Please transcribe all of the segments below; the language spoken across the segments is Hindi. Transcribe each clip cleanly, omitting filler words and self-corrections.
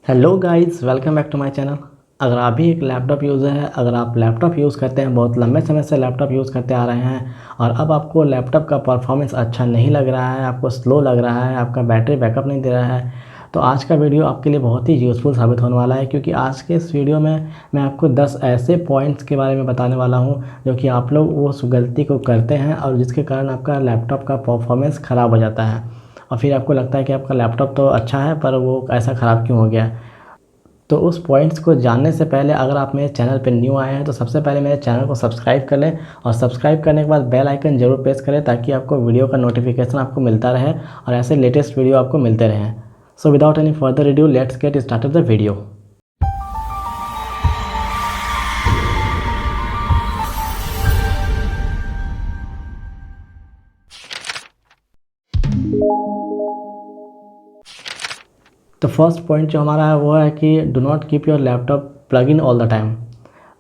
Hello guys, welcome back to my channel. अगर आप भी एक लैपटॉप यूज़र है, अगर आप लैपटॉप यूज़ करते हैं, बहुत लंबे समय से लैपटॉप यूज़ करते आ रहे हैं और अब आपको लैपटॉप का परफॉर्मेंस अच्छा नहीं लग रहा है, आपको स्लो लग रहा है, आपका बैटरी बैकअप नहीं दे रहा है, तो आज का वीडियो आपके लिए बहुत ही यूज़फुल साबित होने वाला है। क्योंकि आज के इस वीडियो में मैं आपको 10 ऐसे पॉइंट्स के बारे में बताने वाला हूँ जो कि आप लोग उस गलती को करते हैं और जिसके कारण आपका लैपटॉप का परफॉर्मेंस ख़राब हो जाता है और फिर आपको लगता है कि आपका लैपटॉप तो अच्छा है पर वो ऐसा ख़राब क्यों हो गया। तो उस पॉइंट्स को जानने से पहले अगर आप मेरे चैनल पर न्यू आए हैं तो सबसे पहले मेरे चैनल को सब्सक्राइब कर लें और सब्सक्राइब करने के बाद बेल आइकन जरूर प्रेस करें ताकि आपको वीडियो का नोटिफिकेशन आपको मिलता रहे और ऐसे लेटेस्ट वीडियो आपको मिलते रहें। So without any further Rideau let's get started the video. तो फर्स्ट पॉइंट जो हमारा है वो है कि do not keep your laptop plug in all the time.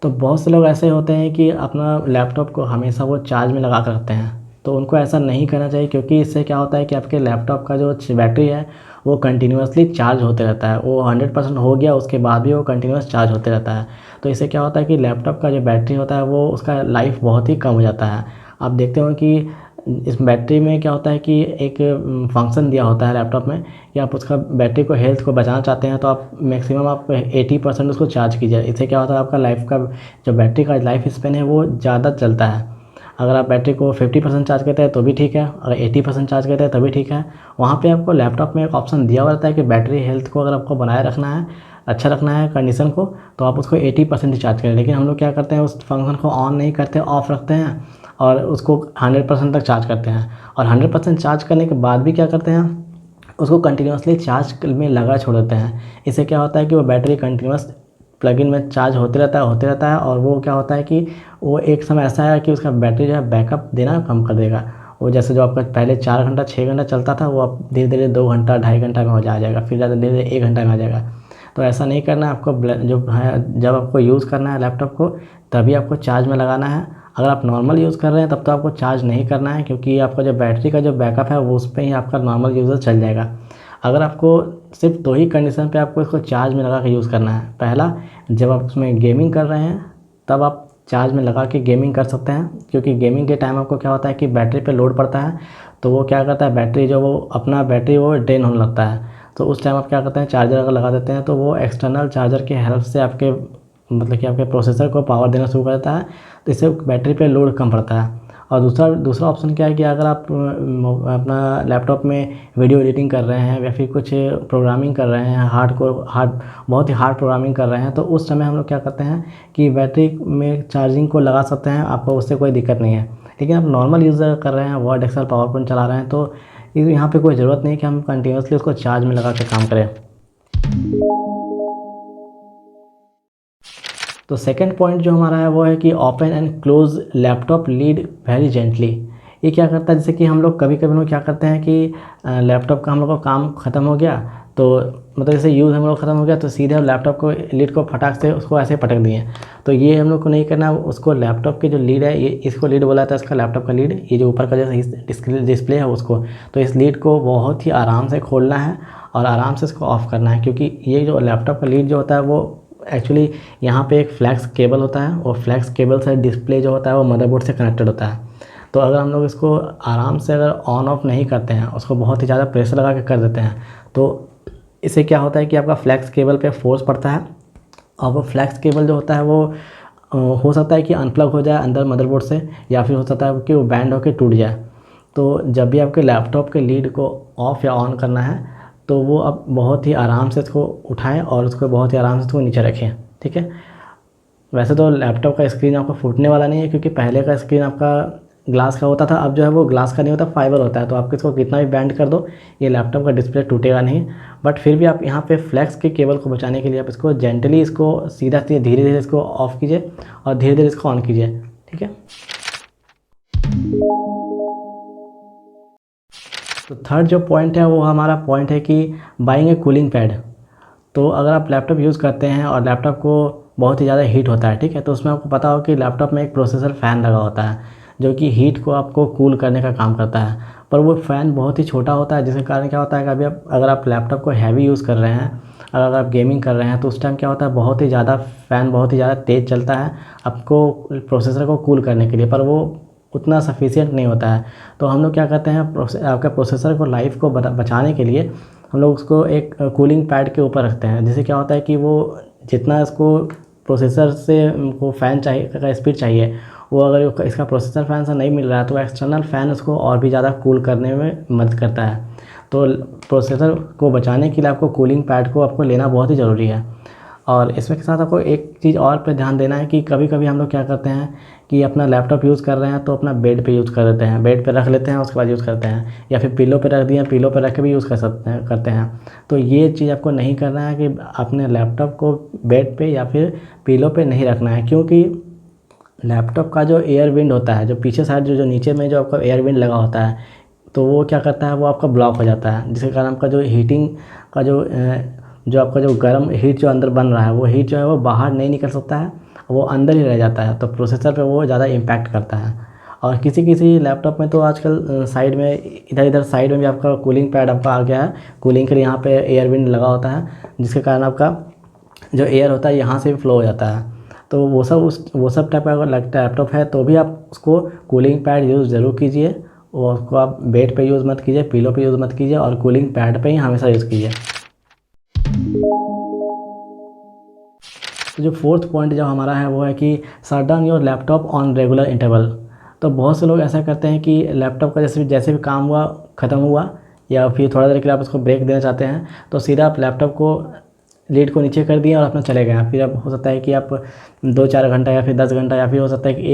तो बहुत से लोग ऐसे होते हैं कि अपना लैपटॉप को हमेशा वो चार्ज में लगा कर रखते हैं, तो उनको ऐसा नहीं करना चाहिए क्योंकि इससे क्या होता है कि आपके लैपटॉप का जो बैटरी है वो कंटिन्यूसली चार्ज होते रहता है। वो 100% हो गया उसके बाद भी वो कंटिन्यूस चार्ज होते रहता है। तो इससे क्या होता है कि लैपटॉप का जो बैटरी होता है वो उसका लाइफ बहुत ही कम हो जाता है। आप देखते हो कि इस बैटरी में क्या होता है कि एक फंक्शन दिया होता है लैपटॉप में कि आप उसका बैटरी को हेल्थ को बचाना चाहते हैं तो आप मैक्सिमम आप 80% उसको चार्ज कीजिए। इससे क्या होता है आपका लाइफ का जो बैटरी का लाइफ स्पेन है वो ज़्यादा चलता है। अगर आप बैटरी को 50% चार्ज करते हैं तो भी ठीक है, अगर 80% चार्ज करते हैं तो भी ठीक है। वहाँ पे आपको लैपटॉप में एक ऑप्शन दिया हुआ रहता है कि बैटरी हेल्थ को अगर आपको बनाए रखना है, अच्छा रखना है कंडीशन को, तो आप उसको 80% ही चार्ज करें। लेकिन हम लोग क्या करते हैं, उस फंक्शन को ऑन नहीं करते, ऑफ रखते हैं और उसको 100% तक चार्ज करते हैं और 100% चार्ज करने के बाद भी क्या करते हैं, उसको कंटिन्यूसली चार्ज में लगा छोड़ देते हैं। इससे क्या होता है कि वो बैटरी कंटिन्यूस प्लग इन में चार्ज होते रहता है और वो क्या होता है कि वो एक समय ऐसा है कि उसका बैटरी जो है बैकअप देना कम कर देगा। वो जैसे जो आपका पहले 4 घंटा 6 घंटा चलता था वो अब धीरे धीरे 2 घंटा 2.5 घंटा में हो जाएगा, फिर ज़्यादा धीरे धीरे 1 घंटा में आ जाएगा। तो ऐसा नहीं करना है आपको। जो है जब आपको यूज़ करना है लैपटॉप को तभी आपको चार्ज में लगाना है। अगर आप नॉर्मल यूज़ कर रहे हैं तब तो आपको चार्ज नहीं करना है क्योंकि आपका जो बैटरी का जो बैकअप है वो उस पर ही आपका नॉर्मल यूज़र चल जाएगा। अगर आपको सिर्फ 2 ही कंडीशन पे आपको इसको चार्ज में लगा के यूज़ करना है। पहला, जब आप उसमें गेमिंग कर रहे हैं तब आप चार्ज में लगा के गेमिंग कर सकते हैं क्योंकि गेमिंग के टाइम आपको क्या होता है कि बैटरी पे लोड पड़ता है तो वो क्या करता है, बैटरी जो वो अपना बैटरी वो ड्रेन होने लगता है। तो उस टाइम आप क्या करते हैं, चार्जर अगर लगा देते हैं तो वो एक्सटर्नल चार्जर की हेल्प से आपके मतलब कि आपके प्रोसेसर को पावर देना शुरू कर देता है, तो इससे बैटरी पे लोड कम पड़ता है। और दूसरा दूसरा ऑप्शन क्या है कि अगर आप अपना लैपटॉप में वीडियो एडिटिंग कर रहे हैं या फिर कुछ प्रोग्रामिंग कर रहे हैं, हार्ड बहुत ही हार्ड प्रोग्रामिंग कर रहे हैं, तो उस समय हम लोग क्या करते हैं कि बैटरी में चार्जिंग को लगा सकते हैं, आपको उससे कोई दिक्कत नहीं है। लेकिन आप नॉर्मल यूज़र कर रहे हैं, वर्ड एक्सेल पावर पॉइंट चला रहे हैं, तो यहाँ पे कोई ज़रूरत नहीं है कि हम कंटिन्यूसली उसको चार्ज में लगा के काम करें। तो सेकंड पॉइंट जो हमारा है वो है कि open and close laptop lead very gently. ये क्या करता है, जैसे कि हम लोग कभी कभी लोग क्या करते हैं कि लैपटॉप का हम लोग का काम ख़त्म हो गया तो मतलब जैसे यूज़ हम लोग ख़त्म हो गया तो सीधे हम लैपटॉप को लीड को फटाक से उसको ऐसे पटक दिए। तो ये हम लोग को नहीं करना। उसको लैपटॉप की जो लीड है, ये इसको लीड बोला जाता है, इसका लैपटॉप का लीड, ये जो ऊपर का जैसे डिस्प्ले है उसको, तो इस लीड को बहुत ही आराम से खोलना है और आराम से इसको ऑफ़ करना है। क्योंकि ये जो लैपटॉप का लीड जो होता है वो एक्चुअली यहाँ पे एक फ्लैक्स केबल होता है और फ्लैक्स केबल से डिस्प्ले जो होता है वो मदरबोर्ड से कनेक्टेड होता है। तो अगर हम लोग इसको आराम से अगर ऑन ऑफ नहीं करते हैं, उसको बहुत ही ज़्यादा प्रेशर लगा के कर देते हैं, तो इससे क्या होता है कि आपका फ्लैक्स केबल पे फोर्स पड़ता है और वो फ्लैक्स केबल जो होता है वो हो सकता है कि अनप्लग हो जाए अंदर मदरबोर्ड से या फिर हो सकता है कि वो बैंड होकर टूट जाए। तो जब भी आपके लैपटॉप के लीड को ऑफ़ या ऑन करना है तो वो आप बहुत ही आराम से इसको उठाएं और उसको बहुत ही आराम से इसको नीचे रखें, ठीक है। वैसे तो लैपटॉप का स्क्रीन आपका फूटने वाला नहीं है क्योंकि पहले का स्क्रीन आपका ग्लास का होता था, अब जो है वो ग्लास का नहीं होता, फाइबर होता है। तो आप इसको कितना भी बैंड कर दो ये लैपटॉप का डिस्प्ले टूटेगा नहीं। बट फिर भी आप यहाँ पे फ्लैक्स के केबल को बचाने के लिए आप इसको जेंटली इसको सीधा सीधा धीरे धीरे इसको ऑफ़ कीजिए और धीरे धीरे इसको ऑन कीजिए, ठीक है। तो थर्ड जो पॉइंट है वो हमारा पॉइंट है कि बाइंग ए कूलिंग पैड। तो अगर आप लैपटॉप यूज़ करते हैं और लैपटॉप को बहुत ही ज़्यादा हीट होता है, ठीक है, तो उसमें आपको पता हो कि लैपटॉप में एक प्रोसेसर फ़ैन लगा होता है जो कि हीट को आपको कूल करने का काम करता है। पर वो फ़ैन बहुत ही छोटा होता है जिसके कारण क्या होता है कि अभी अगर आप लैपटॉप को हैवी यूज़ कर रहे हैं अगर आप गेमिंग कर रहे हैं तो उस टाइम क्या होता है, बहुत ही ज़्यादा फ़ैन बहुत ही ज़्यादा तेज़ चलता है आपको प्रोसेसर को कूल करने के लिए, पर वो उतना सफिशिएंट नहीं होता है। तो हम लोग क्या करते हैं, आपका प्रोसेसर को लाइफ को बचाने के लिए हम लोग उसको एक कूलिंग पैड के ऊपर रखते हैं, जिससे क्या होता है कि वो जितना इसको प्रोसेसर से को फ़ैन चाहिए का स्पीड चाहिए, वो अगर इसका प्रोसेसर फ़ैन से नहीं मिल रहा है तो एक्सटर्नल फ़ैन उसको और भी ज़्यादा कूल करने में मदद करता है। तो प्रोसेसर को बचाने के लिए आपको कूलिंग पैड को आपको लेना बहुत ही ज़रूरी है। और इसमें के साथ आपको एक चीज़ और पे ध्यान देना है कि कभी कभी हम लोग क्या करते हैं कि अपना लैपटॉप यूज़ कर रहे हैं तो अपना बेड पे यूज़ कर देते हैं, बेड पे रख लेते हैं उसके बाद यूज़ करते हैं, या फिर पिलो पे रख दिए, पिलो पे रख के भी यूज़ कर सकते हैं करते हैं। तो ये चीज़ आपको नहीं करना है कि अपने लैपटॉप को बेड पे या फिर पिलो पे नहीं रखना है, क्योंकि लैपटॉप का जो एयर विंड होता है, जो पीछे साइड जो जो नीचे में जो आपका एयर विंड लगा होता है, तो वो क्या करता है, वो आपका ब्लॉक हो जाता है, जिसके कारण आपका जो हीटिंग का जो आपका जो गर्म हीट जो अंदर बन रहा है, वो हीट जो है वो बाहर नहीं निकल सकता है, वो अंदर ही रह जाता है, तो प्रोसेसर पे वो ज़्यादा इम्पैक्ट करता है। और किसी किसी लैपटॉप में तो आजकल साइड में इधर इधर साइड में भी आपका कूलिंग पैड आपका आ गया है, कूलिंग के लिए यहाँ पे एयर विंड लगा होता है, जिसके कारण आपका जो एयर होता है यहाँ से भी फ्लो हो जाता है। तो वो सब टाइप का अगर लैपटॉप है तो भी आप उसको कूलिंग पैड यूज़ ज़रूर कीजिए, और उसको आप बेड पे यूज़ मत कीजिए, पिलो पे यूज़ मत कीजिए, और कूलिंग पैड पे ही हमेशा यूज़ कीजिए। तो जो फोर्थ पॉइंट जो हमारा है वो है कि shut down your laptop on regular interval. तो बहुत से लोग ऐसा करते हैं कि लैपटॉप का जैसे भी काम हुआ ख़त्म हुआ, या फिर थोड़ा देर के लिए आप उसको ब्रेक देना चाहते हैं, तो सीधा आप लैपटॉप को लीड को नीचे कर दिए और अपना चले गए। फिर अब हो सकता है कि आप 2-4 घंटा या फिर 10 घंटा, या फिर हो सकता है कि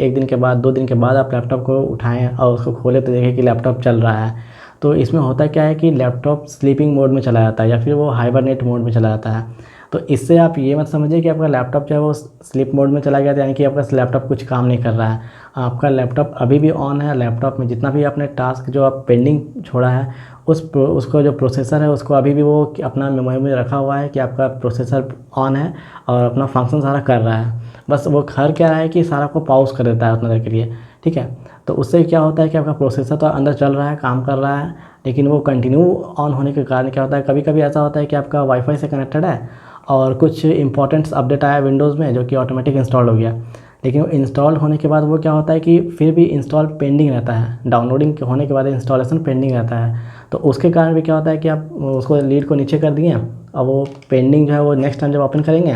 एक दिन के बाद 2 दिन के बाद आप लैपटॉप को उठाएँ और उसको खोलें तो देखें कि लैपटॉप चल रहा है। तो इसमें होता क्या है कि लैपटॉप स्लीपिंग मोड में चला जाता है, या फिर वो हाइबरनेट मोड में चला जाता है। तो इससे आप ये मत समझिए कि आपका लैपटॉप जो है वो स्लीप मोड में चला गया, यानी कि आपका लैपटॉप कुछ काम नहीं कर रहा है। आपका लैपटॉप अभी भी ऑन है, लैपटॉप में जितना भी आपने टास्क जो आप पेंडिंग छोड़ा है, उसको जो प्रोसेसर है उसको अभी भी वो अपना मेमोरी में रखा हुआ है कि आपका प्रोसेसर ऑन है और अपना फंक्शन सारा कर रहा है। बस वो कर क्या रहा है कि सारा को पॉज कर देता है उतना देर के लिए, ठीक है। तो उससे क्या होता है कि आपका प्रोसेसर तो अंदर चल रहा है, काम कर रहा है, लेकिन वो कंटिन्यू ऑन होने के कारण क्या होता है, कभी कभी ऐसा होता है कि आपका वाईफाई से कनेक्टेड है और कुछ इंपॉर्टेंट्स अपडेट आया विंडोज़ में जो कि ऑटोमेटिक इंस्टॉल हो गया, लेकिन इंस्टॉल होने के बाद वो क्या होता है कि फिर भी इंस्टॉल पेंडिंग रहता है, डाउनलोडिंग होने के बाद इंस्टॉलेशन पेंडिंग रहता है। तो उसके कारण भी क्या होता है कि आप उसको लीड को नीचे कर दिए और वो पेंडिंग जो है वो नेक्स्ट टाइम जब ओपन करेंगे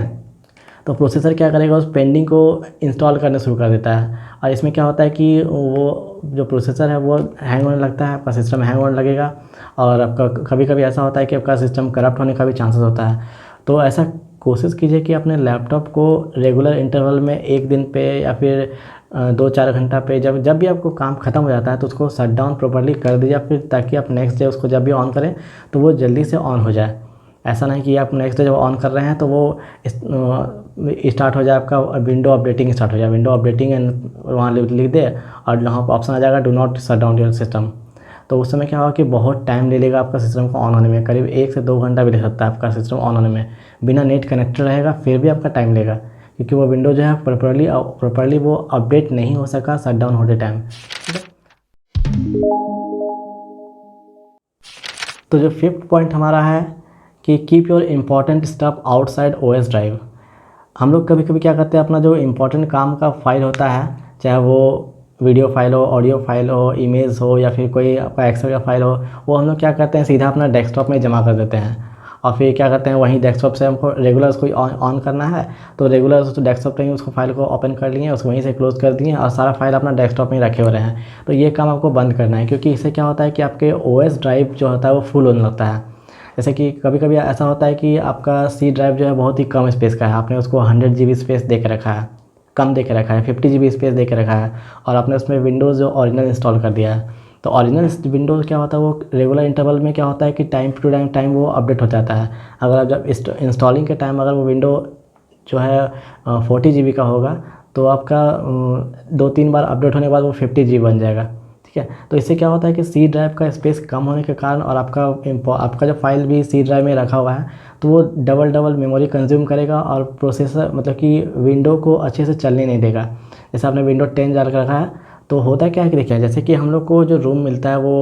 तो प्रोसेसर क्या करेगा, उस पेंडिंग को इंस्टॉल करना शुरू कर देता है। और इसमें क्या होता है कि वो जो प्रोसेसर है वो हैंग होने लगता है, आपका सिस्टम हैंग होने लगेगा, और आपका कभी कभी ऐसा होता है कि आपका सिस्टम करप्ट होने का भी चांसेस होता है। तो ऐसा कोशिश कीजिए कि अपने लैपटॉप को रेगुलर इंटरवल में एक दिन पे या फिर 2-4 घंटा पे जब भी आपको काम ख़त्म हो जाता है तो उसको शट डाउन प्रॉपर्ली कर दीजिए, फिर ताकि आप नेक्स्ट डे उसको जब भी ऑन करें तो वो जल्दी से ऑन हो जाए। ऐसा नहीं कि आप नेक्स्ट डे जब ऑन कर रहे हैं तो वो स्टार्ट हो जाए, आपका विंडो अपडेटिंग स्टार्ट हो जाए, विंडो अपडेटिंग एंड वहाँ लिख दे और वहाँ पर ऑप्शन आ जाएगा do not shut down your system. तो उस समय क्या होगा कि बहुत टाइम ले लेगा आपका सिस्टम को ऑन होने में, करीब 1 से 2 घंटा भी ले सकता है आपका सिस्टम ऑन होने में, बिना नेट कनेक्टेड रहेगा फिर भी आपका टाइम लेगा, क्योंकि वो विंडो जो है प्रॉपर्ली वो अपडेट नहीं हो सका शट डाउन होते टाइम। तो जो फिफ्थ पॉइंट हमारा है कि keep your important stuff outside OS drive. हम लोग कभी कभी क्या करते हैं, अपना जो इम्पोर्टेंट काम का फाइल होता है, चाहे वो वीडियो फाइल हो, ऑडियो फाइल हो, इमेज हो, या फिर कोई आपका एक्सेल का फाइल हो, वो हम लोग क्या करते हैं सीधा अपना डेस्कटॉप में जमा कर देते हैं, और फिर क्या करते हैं वहीं डेस्कटॉप से हमको रेगुलर उसको ऑन करना है तो रेगुलर उसको डेस्कटॉप पे ही उसको फाइल को ओपन कर लिए, उसको वहीं से क्लोज़ कर दिए और सारा फाइल अपना डेस्कटॉप में ही रखे हुए हैं। तो ये काम आपको बंद करना है, क्योंकि इससे क्या होता है कि आपके ओएस ड्राइव जो होता है वो फुल होने लगता है। जैसे कि कभी कभी ऐसा होता है कि आपका सी ड्राइव जो है बहुत ही कम स्पेस का है, आपने उसको 100 GB स्पेस दे के रखा है, कम दे के रखा है, 50 GB स्पेस दे के रखा है, और आपने उसमें विंडोज़ जो ओरिजिनल इंस्टॉल कर दिया है। तो ओरिजिनल विंडोज़ क्या होता है, वो रेगुलर इंटरवल में क्या होता है कि टाइम टू टाइम वो अपडेट हो जाता है। अगर आप जब इंस्टॉलिंग के टाइम अगर वो विंडो जो है 40 GB का होगा तो आपका 2-3 बार अपडेट होने के बाद वो 50 GB बन जाएगा, ठीक है। तो इससे क्या होता है कि सी ड्राइव का स्पेस कम होने के कारण, और आपका जो फाइल भी सी ड्राइव में रखा हुआ है, तो वो डबल मेमोरी कंज्यूम करेगा और प्रोसेसर मतलब कि विंडो को अच्छे से चलने नहीं देगा। जैसे आपने विंडो 10 डाल कर रखा है तो होता क्या है कि देखिए, जैसे कि हम लोग को जो रूम मिलता है वो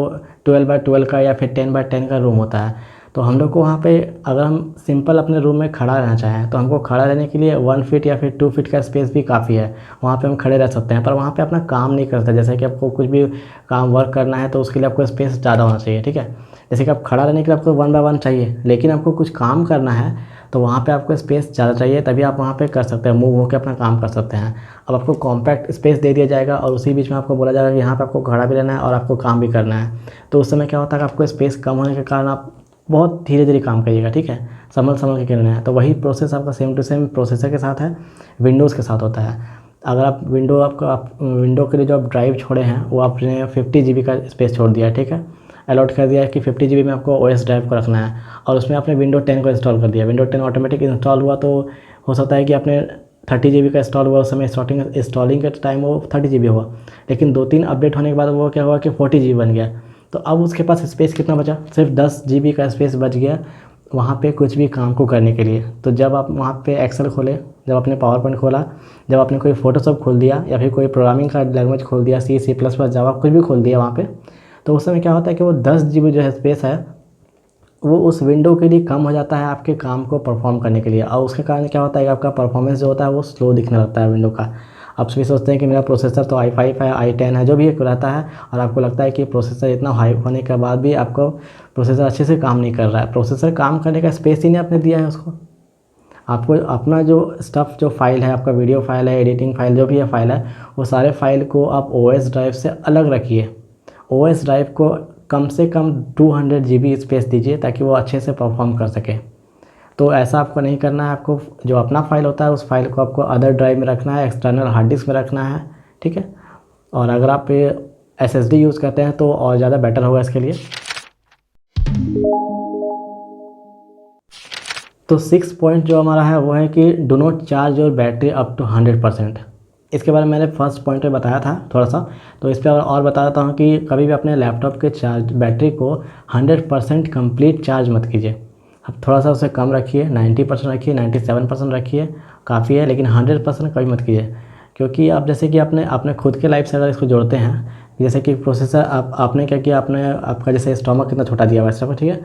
12x12 का या फिर 10x10 का रूम होता है। तो हम लोग को वहाँ पे अगर हम सिंपल अपने रूम में खड़ा रहना चाहें तो हमको खड़ा रहने के लिए 1 फीट या फिर 2 फीट का स्पेस भी काफ़ी है, वहाँ पे हम खड़े रह सकते हैं। पर वहाँ पे अपना काम नहीं कर सकते, जैसे कि आपको कुछ भी काम वर्क करना है तो उसके लिए आपको स्पेस ज़्यादा होना चाहिए, ठीक है। जैसे कि आप खड़ा रहने के लिए आपको 1 बाय 1 चाहिए, लेकिन आपको कुछ काम करना है तो वहाँ पे आपको स्पेस ज़्यादा चाहिए, तभी आप वहाँ पे कर सकते हैं, मूव होकर अपना काम कर सकते हैं। अब आपको कॉम्पैक्ट स्पेस दे दिया जाएगा और उसी बीच में आपको बोला जाएगा कि यहाँ पे आपको खड़ा भी रहना है और आपको काम भी करना है। तो उस समय क्या होता है कि आपको स्पेस कम होने के कारण आप बहुत धीरे धीरे काम करिएगा, ठीक है, संभल संभल के करना है। तो वही प्रोसेस आपका सेम टू सेम प्रोसेसर के साथ है, विंडोज़ के साथ होता है। अगर आप विंडो के लिए जो आप ड्राइव छोड़े हैं वो आपने 50 GB का स्पेस छोड़ दिया है, ठीक है, अलॉट कर दिया है कि 50 GB में आपको OS ड्राइव को रखना है, और उसमें आपने विंडो 10 को इंस्टॉल कर दिया। विंडो 10 ऑटोमेटिक इंस्टॉल हुआ तो हो सकता है कि आपने 30 GB का इंस्टॉल हुआ, उस समय इंस्टॉलिंग के टाइम वो 30 GB हुआ, लेकिन 2-3 अपडेट होने के बाद वो क्या हुआ कि 40 GB बन गया। तो अब उसके पास स्पेस कितना बचा, सिर्फ 10 GB का स्पेस बच गया वहाँ पे कुछ भी काम को करने के लिए। तो जब आप वहाँ पे एक्सेल खोले, जब आपने पावर पॉइंट खोला, जब आपने कोई फोटोशॉप खोल दिया या फिर कोई प्रोग्रामिंग का लैंग्वेज खोल दिया, C++, जावा, कुछ भी खोल दिया वहाँ पे, तो उस समय क्या होता है कि वो 10 GB जो है स्पेस है वो उस विंडो के लिए कम हो जाता है आपके काम को परफॉर्म करने के लिए, और उसके कारण क्या होता है कि आपका परफॉर्मेंस जो होता है वो स्लो दिखने लगता है विंडो का। आप सभी सोचते हैं कि मेरा प्रोसेसर तो i5 है, i10 है, जो भी एक रहता है, और आपको लगता है कि प्रोसेसर इतना हाई होने के बाद भी आपको प्रोसेसर अच्छे से काम नहीं कर रहा है। प्रोसेसर काम करने का स्पेस ही नहीं आपने दिया है उसको। आपको अपना जो स्टफ़ जो फाइल है, आपका वीडियो फाइल है, एडिटिंग फाइल, जो भी है फाइल है, वो सारे फाइल को आप OS ड्राइव से अलग रखिए। OS ड्राइव को कम से कम 200 GB स्पेस दीजिए ताकि वो अच्छे से परफॉर्म कर सके। तो ऐसा आपको नहीं करना है, आपको जो अपना फ़ाइल होता है उस फाइल को आपको अदर ड्राइव में रखना है, एक्सटर्नल हार्ड डिस्क में रखना है, ठीक है। और अगर आप SSD यूज़ करते हैं तो और ज़्यादा बेटर होगा इसके लिए। तो 6 पॉइंट जो हमारा है वो है कि do not charge your battery up to 100%। इसके बारे में मैंने फर्स्ट पॉइंट में बताया था थोड़ा सा, तो इस पर और बता देता हूँ कि कभी भी अपने लैपटॉप के बैटरी को 100% कंप्लीट चार्ज मत कीजिए। अब थोड़ा सा उसे कम रखिए, 90% रखिए, 97% रखिए, काफ़ी है, लेकिन 100% कभी मत कीजिए। क्योंकि आप जैसे कि अपने खुद के लाइफ से अगर इसको जोड़ते हैं, जैसे कि प्रोसेसर आपने क्या किया, आपने आपका जैसे स्टमक कितना छोटा दिया हुआ है स्टमक, ठीक है।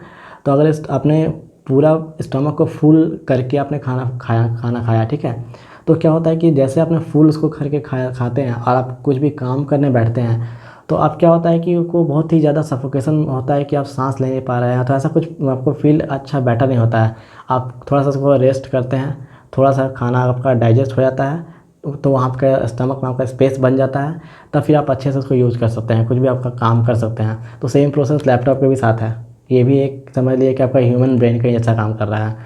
तो अगर आपने पूरा स्टमक को फुल करके आपने खाना खाया, ठीक है, तो क्या होता है कि जैसे आपने फुल उसको करके खाते हैं और आप कुछ भी काम करने बैठते हैं, तो अब क्या होता है कि उनको बहुत ही ज़्यादा सफोकेशन होता है कि आप सांस ले नहीं पा रहे हैं, तो ऐसा कुछ आपको फील अच्छा बेटर नहीं होता है। आप थोड़ा सा उसको रेस्ट करते हैं, थोड़ा सा खाना आपका डाइजेस्ट हो जाता है, तो वहाँ आपका स्टमक में आपका स्पेस बन जाता है, तब फिर आप अच्छे से उसको यूज़ कर सकते हैं, कुछ भी आपका काम कर सकते हैं। तो सेम प्रोसेस लैपटॉप के भी साथ है। ये भी एक समझ लिए कि आपका ह्यूमन ब्रेन का ही अच्छा काम कर रहा है।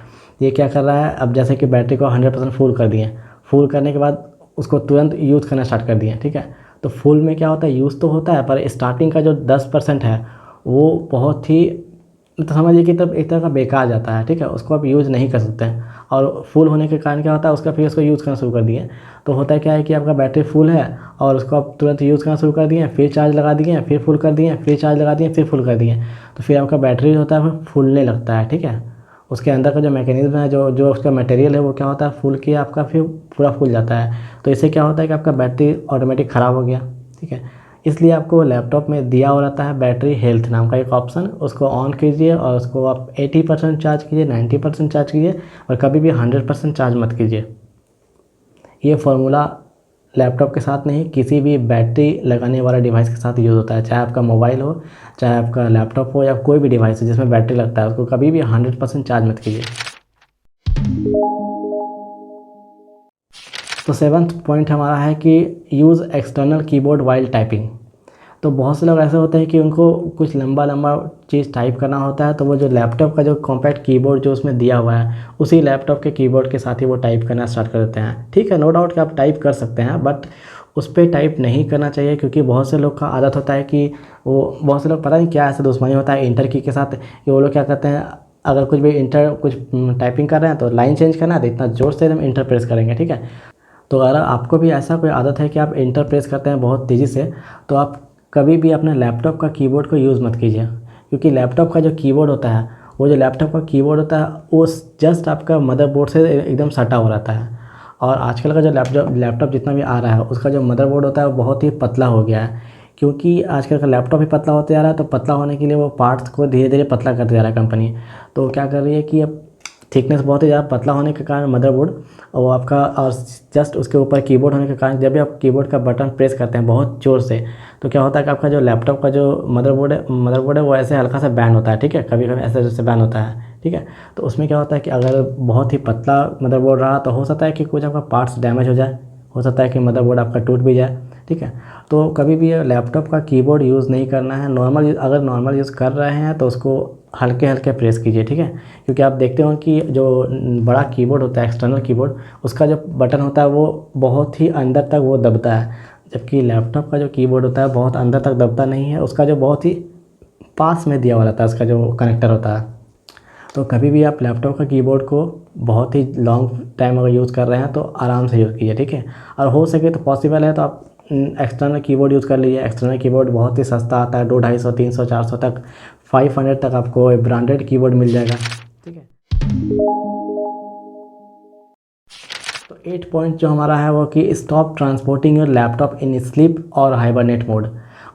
ये क्या कर रहा है, अब जैसे कि बैटरी को 100% फुल कर दिए, फुल करने के बाद उसको तुरंत यूज़ करना स्टार्ट कर दिए, ठीक है। तो फुल में क्या होता है, यूज़ तो होता है, पर स्टार्टिंग का जो 10% है वो बहुत ही, तो समझिए कि तब एक तरह का बेकार जाता है, ठीक है, उसको आप यूज़ नहीं कर सकते हैं। और फुल होने के कारण क्या होता है, उसका फिर उसको यूज़ करना शुरू कर दिए, तो होता है क्या है कि आपका बैटरी फुल है और उसको आप तुरंत यूज़ करना शुरू कर दिए, फिर चार्ज लगा दिए, फिर फुल कर दिए, फिर चार्ज लगा दिए, फिर फुल कर दिए, तो फिर आपका बैटरी होता है वो फूलने लगता है, ठीक है। उसके अंदर का जो मैकेनिज्म है, जो जो उसका मटेरियल है, वो क्या होता है, फुल किया आपका फिर पूरा फूल जाता है। तो इससे क्या होता है कि आपका बैटरी ऑटोमेटिक ख़राब हो गया, ठीक है। इसलिए आपको लैपटॉप में दिया हो रहता है बैटरी हेल्थ नाम का एक ऑप्शन, उसको ऑन कीजिए और उसको आप 80% चार्ज कीजिए, 90% चार्ज कीजिए, और कभी भी 100% चार्ज मत कीजिए। ये फार्मूला लैपटॉप के साथ नहीं, किसी भी बैटरी लगाने वाला डिवाइस के साथ यूज़ होता है, चाहे आपका मोबाइल हो, चाहे आपका लैपटॉप हो, या कोई भी डिवाइस हो जिसमें बैटरी लगता है, उसको कभी भी 100% चार्ज मत कीजिए। तो 7th पॉइंट हमारा है कि use external keyboard while typing. तो बहुत से लोग ऐसे होते हैं कि उनको कुछ लंबा लंबा चीज़ टाइप करना होता है, तो वो जो लैपटॉप का जो कॉम्पैक्ट कीबोर्ड जो उसमें दिया हुआ है, उसी लैपटॉप के कीबोर्ड के साथ ही वो टाइप करना स्टार्ट कर देते हैं। ठीक है, नो डाउट कि आप टाइप कर सकते हैं, बट उस पर टाइप नहीं करना चाहिए, क्योंकि बहुत से लोग का आदत होता है कि वो, बहुत से लोग पता नहीं क्या ऐसा दुश्मनी होता है इंटर की के साथ, कि वो लोग क्या करते हैं, अगर कुछ भी कुछ टाइपिंग कर रहे हैं तो लाइन चेंज करना है तो इतना ज़ोर से हम इंटर प्रेस करेंगे, ठीक है। तो अगर आपको भी ऐसा कोई आदत है कि आप इंटर प्रेस करते हैं बहुत तेज़ी से, तो आप कभी भी अपने लैपटॉप का कीबोर्ड को यूज़ मत कीजिए, क्योंकि लैपटॉप का जो कीबोर्ड होता है, वो जो लैपटॉप का कीबोर्ड होता है वो जस्ट आपका मदरबोर्ड से एकदम सटा हो रहता है। और आजकल का जो लैपटॉप जितना भी आ रहा है, उसका जो मदरबोर्ड होता है वो बहुत ही पतला हो गया है। क्योंकि आजकल का लैपटॉप ही पतला होते जा रहा है, तो पतला होने के लिए वो पार्ट्स को धीरे धीरे पतला करते जा रहा है कंपनी। तो क्या कर रही है कि अब थिकनेस बहुत ही ज़्यादा पतला होने के कारण मदरबोर्ड और आपका और जस्ट उसके ऊपर कीबोर्ड होने के कारण जब भी आप कीबोर्ड का बटन प्रेस करते हैं बहुत ज़ोर से, तो क्या होता है कि आपका जो लैपटॉप का जो मदरबोर्ड है वो ऐसे हल्का सा बैंड होता है, ठीक है, कभी कभी ऐसे जैसे बैंड होता है, ठीक है। तो उसमें क्या होता है कि अगर बहुत ही पतला मदरबोर्ड रहा तो हो सकता है कि कुछ आपका पार्ट्स डैमेज हो जाए, हो सकता है कि मदरबोर्ड आपका टूट भी जाए, ठीक है। तो कभी भी लैपटॉप का कीबोर्ड यूज़ नहीं करना है। अगर नॉर्मल यूज़ कर रहे हैं तो उसको हल्के हल्के प्रेस कीजिए, ठीक है। क्योंकि आप देखते हो कि जो बड़ा कीबोर्ड होता है एक्सटर्नल कीबोर्ड, उसका जो बटन होता है वो बहुत ही अंदर तक वो दबता है, जबकि लैपटॉप का जो कीबोर्ड होता है बहुत अंदर तक दबता नहीं है, उसका जो बहुत ही पास में दिया हुआ रहता है उसका जो कनेक्टर होता है। तो कभी भी आप लैपटॉप का कीबोर्ड को बहुत ही लॉन्ग टाइम अगर यूज़ कर रहे हैं तो आराम से यूज़ कीजिए, ठीक है। और हो सके तो पॉसिबल है तो आप एक्सटर्नल कीबोर्ड यूज़ कर लीजिए। एक्सटर्नल कीबोर्ड बहुत ही सस्ता आता है, 200, 250, 300, 400 तक, 500 तक आपको ब्रांडेड कीबोर्ड मिल जाएगा, ठीक है। तो 8 पॉइंट जो हमारा है वो कि stop transporting your laptop in sleep और हाइबरनेट मोड।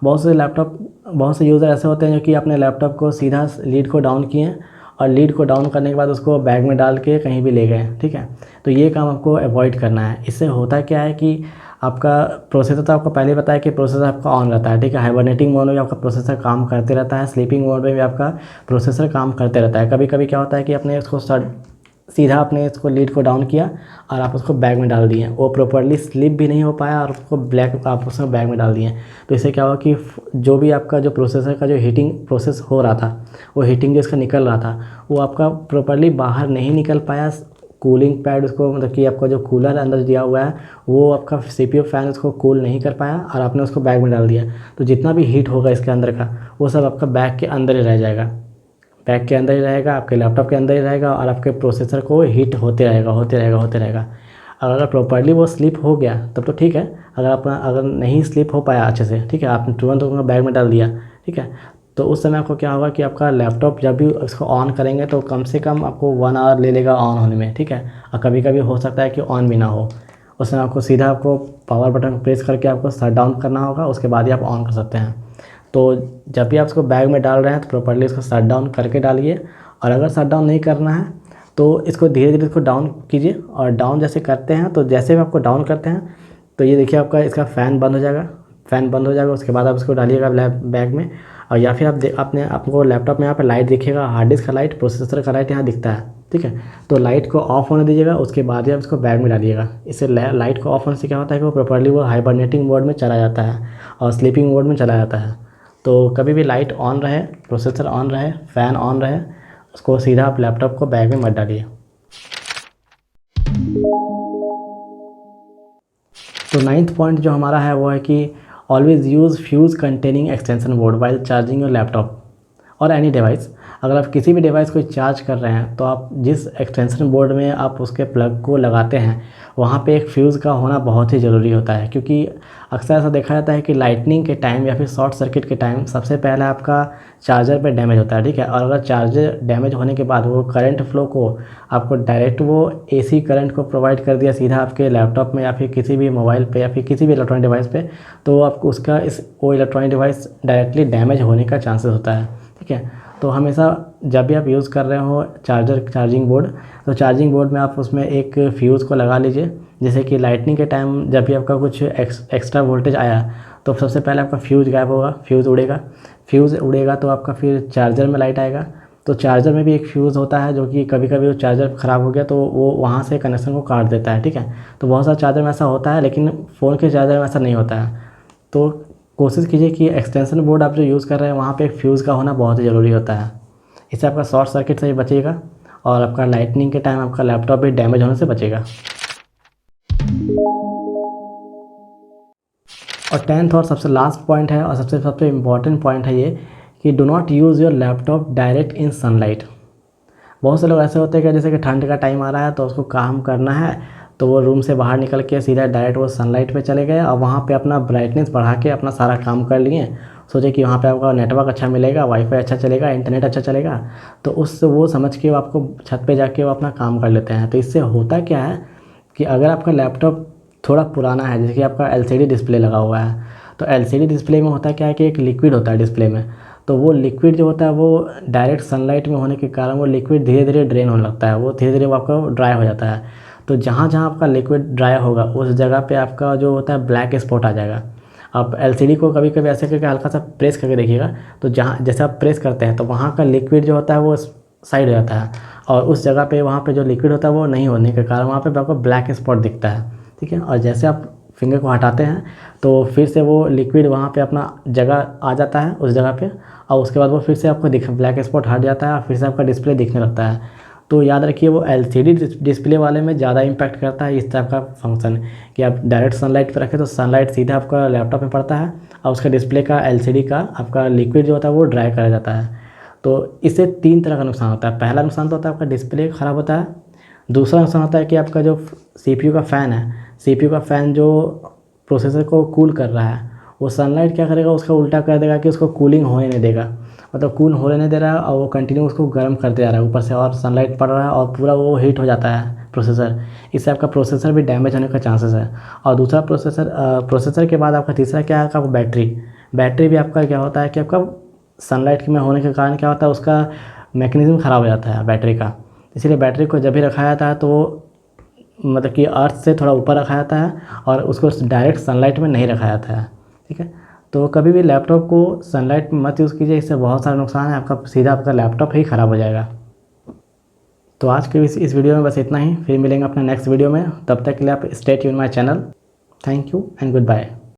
बहुत से यूज़र ऐसे होते हैं जो कि अपने लैपटॉप को सीधा लीड को डाउन किए और लीड को डाउन करने के बाद उसको बैग में डाल के कहीं भी ले गए, ठीक है। तो ये काम आपको अवॉइड करना है। इससे होता क्या है कि आपका प्रोसेसर, तो आपको पहले बताया कि प्रोसेसर आपका ऑन रहता है, ठीक है। हाइबरनेटिंग मोड में भी आपका प्रोसेसर काम करते रहता है, स्लीपिंग मोड में भी आपका प्रोसेसर काम करते रहता है। कभी कभी क्या होता है कि आपने इसको सीधा आपने इसको लीड को डाउन किया और आप उसको बैग में डाल दिए, वो प्रॉपर्ली स्लिप भी नहीं हो पाया और उसको आप उसमें बैग में डाल दिए। तो इससे क्या हुआ कि जो भी आपका जो प्रोसेसर का जो हीटिंग प्रोसेस हो रहा था, वो हीटिंग जो इसका निकल रहा था वो आपका प्रॉपर्ली बाहर नहीं निकल पाया। कूलिंग पैड उसको, मतलब कि आपका जो कूलर अंदर दिया हुआ है वो आपका सीपीयू फैन उसको कूल नहीं कर पाया और आपने उसको बैग में डाल दिया। तो जितना भी हीट होगा इसके अंदर का वो सब आपका बैग के अंदर ही रह जाएगा, बैग के अंदर ही रहेगा, आपके लैपटॉप के अंदर ही रहेगा और आपके प्रोसेसर को हीट होते रहेगा। अगर प्रॉपर्ली वो स्लिप हो गया तब तो ठीक है, अगर नहीं स्लिप हो पाया अच्छे से, ठीक है, आपने तुरंत उसको बैग में डाल दिया, ठीक है, तो उस समय आपको क्या होगा कि आपका लैपटॉप जब भी इसको ऑन करेंगे तो कम से कम आपको 1 आवर ले लेगा ऑन होने में, ठीक है। और कभी कभी हो सकता है कि ऑन भी ना हो, उस समय आपको सीधा आपको पावर बटन प्रेस करके आपको शट डाउन करना होगा, उसके बाद ही आप ऑन कर सकते हैं। तो जब भी आप इसको बैग में डाल रहे हैं तो प्रॉपर्ली इसको शट डाउन करके डालिए। और अगर शट डाउन नहीं करना है तो इसको धीरे धीरे इसको डाउन कीजिए। और डाउन जैसे करते हैं तो जैसे भी आपको डाउन करते हैं तो ये देखिए आपका इसका फ़ैन बंद हो जाएगा, उसके बाद आप इसको डालिएगा बैग में। और या फिर आपको लैपटॉप में यहाँ पर लाइट दिखेगा, हार्ड डिस्क का लाइट, प्रोसेसर का लाइट यहाँ दिखता है, ठीक है। तो लाइट को ऑफ होने दीजिएगा, उसके बाद ही आप इसको बैग में डालिएगा। इससे लाइट को ऑफ होने से क्या होता है कि वो प्रॉपर्ली वो हाइबरनेटिंग मोड में चला जाता है और स्लीपिंग मोड में चला जाता है। तो कभी भी लाइट ऑन रहे, प्रोसेसर ऑन रहे, फ़ैन ऑन रहे, उसको सीधा आप लैपटॉप को बैग में मत डालिए। तो 9th पॉइंट जो हमारा है वो है कि always use fuse containing extension board while charging your laptop और एनी डिवाइस। अगर आप किसी भी डिवाइस को चार्ज कर रहे हैं तो आप जिस एक्सटेंशन बोर्ड में आप उसके प्लग को लगाते हैं वहाँ पे एक फ्यूज़ का होना बहुत ही ज़रूरी होता है। क्योंकि अक्सर ऐसा देखा जाता है कि लाइटनिंग के टाइम या फिर शॉर्ट सर्किट के टाइम सबसे पहले आपका चार्जर पे डैमेज होता है, ठीक है। और अगर चार्जर डैमेज होने के बाद वो करंट फ्लो को आपको डायरेक्ट वो एसी करंट को प्रोवाइड कर दिया सीधा आपके लैपटॉप में या फिर किसी भी मोबाइल पे या फिर किसी भी इलेक्ट्रॉनिक डिवाइस पे, तो आपको वो इलेक्ट्रॉनिक डिवाइस डायरेक्टली डैमेज होने का चांसेस होता है, ठीक है। तो हमेशा जब भी आप यूज़ कर रहे हो चार्जिंग बोर्ड, तो चार्जिंग बोर्ड में आप उसमें एक फ्यूज़ को लगा लीजिए। जैसे कि लाइटनिंग के टाइम जब भी आपका कुछ एक्स्ट्रा वोल्टेज आया तो सबसे पहले आपका फ्यूज़ गायब होगा, फ्यूज़ उड़ेगा तो आपका फिर चार्जर में लाइट आएगा। तो चार्जर में भी एक फ्यूज़ होता है जो कि कभी कभी वो चार्जर ख़राब हो गया तो वो वहाँ से कनेक्शन को काट देता है, ठीक है। तो बहुत सारे चार्जर में ऐसा होता है लेकिन फ़ोन के चार्जर में ऐसा नहीं होता है। तो कोशिश कीजिए कि एक्सटेंशन बोर्ड आप जो यूज़ कर रहे हैं वहाँ पे एक फ्यूज़ का होना बहुत ही ज़रूरी होता है। इससे आपका शॉर्ट सर्किट से भी बचेगा और आपका लाइटनिंग के टाइम आपका लैपटॉप भी डैमेज होने से बचेगा। और 10th और सबसे लास्ट पॉइंट है और सबसे इम्पॉर्टेंट पॉइंट है ये कि do not use your laptop direct in sunlight. बहुत से लोग ऐसे होते हैं कि जैसे कि ठंड का टाइम आ रहा है तो उसको काम करना है तो वो रूम से बाहर निकल के सीधा डायरेक्ट वो सनलाइट पे चले गए और वहाँ पे अपना ब्राइटनेस बढ़ा के अपना सारा काम कर लिए। सोचे कि वहाँ पे आपका नेटवर्क अच्छा मिलेगा, वाईफाई अच्छा चलेगा, इंटरनेट अच्छा चलेगा, तो उससे वो समझ के वो आपको छत पे जाके वो अपना काम कर लेते हैं। तो इससे होता क्या है कि अगर आपका लैपटॉप थोड़ा पुराना है, जैसे कि आपका LCD डिस्प्ले लगा हुआ है, तो एलसीडी डिस्प्ले में होता क्या है कि एक लिक्विड होता है डिस्प्ले में, तो वो लिक्विड जो होता है वो डायरेक्ट सनलाइट में होने के कारण वो लिक्विड धीरे धीरे ड्रेन होने लगता है, वो धीरे धीरे वो आपका ड्राई हो जाता है। तो जहाँ जहाँ आपका लिक्विड ड्राई होगा उस जगह पे आपका जो होता है ब्लैक स्पॉट आ जाएगा। आप एलसीडी को कभी कभी ऐसे करके हल्का सा प्रेस करके देखिएगा, तो जहाँ जैसे आप प्रेस करते हैं तो वहाँ का लिक्विड जो होता है वो साइड हो जाता है, और उस जगह पे वहाँ पे जो लिक्विड होता है वो नहीं होने के कारण वहाँ पे आपको ब्लैक स्पॉट दिखता है। ठीक है, और जैसे आप फिंगर को हटाते हैं तो फिर से वो लिक्विड वहाँ पे अपना जगह आ जाता है उस जगह पे, और उसके बाद वो फिर से आपको ब्लैक स्पॉट हट जाता है और फिर से आपका डिस्प्ले दिखने लगता है। तो याद रखिए वो एलसीडी डिस्प्ले वाले में ज़्यादा इम्पैक्ट करता है इस टाइप का फंक्शन, कि आप डायरेक्ट सनलाइट पर रखें तो सनलाइट सीधा आपका लैपटॉप में पड़ता है और उसका डिस्प्ले का एलसीडी का आपका लिक्विड जो होता है वो ड्राई करा जाता है। तो इससे 3 तरह का नुकसान होता है। पहला नुकसान तो होता है आपका डिस्प्ले ख़राब होता है। दूसरा नुकसान होता है कि आपका जो सीपीयू का फ़ैन है, सीपीयू का फ़ैन जो प्रोसेसर को कूल कर रहा है, वो सनलाइट क्या करेगा, उसका उल्टा कर देगा कि उसको कूलिंग होने नहीं देगा, मतलब कूल होने नहीं दे रहा है और वो कंटिन्यू उसको गर्म करते जा रहा है ऊपर से, और सनलाइट पड़ रहा है और पूरा वो हीट हो जाता है प्रोसेसर। इससे आपका प्रोसेसर भी डैमेज होने का चांसेस है। और दूसरा प्रोसेसर के बाद आपका तीसरा क्या है, आपका बैटरी भी आपका क्या होता है कि आपका सनलाइट में होने के कारण क्या होता है, उसका मैकेनिज़्म ख़राब हो जाता है बैटरी का। इसीलिए बैटरी को जब भी रखा जाता है तो वो मतलब कि अर्थ से थोड़ा ऊपर रखा जाता है और उसको डायरेक्ट सनलाइट में नहीं रखा जाता है। ठीक है, तो कभी भी लैपटॉप को सनलाइट में मत यूज़ कीजिए, इससे बहुत सारे नुकसान है, आपका सीधा आपका लैपटॉप ही ख़राब हो जाएगा। तो आज के इस वीडियो में बस इतना ही, फिर मिलेंगे अपने नेक्स्ट वीडियो में। तब तक के लिए आप stay tune my channel. Thank you and good bye.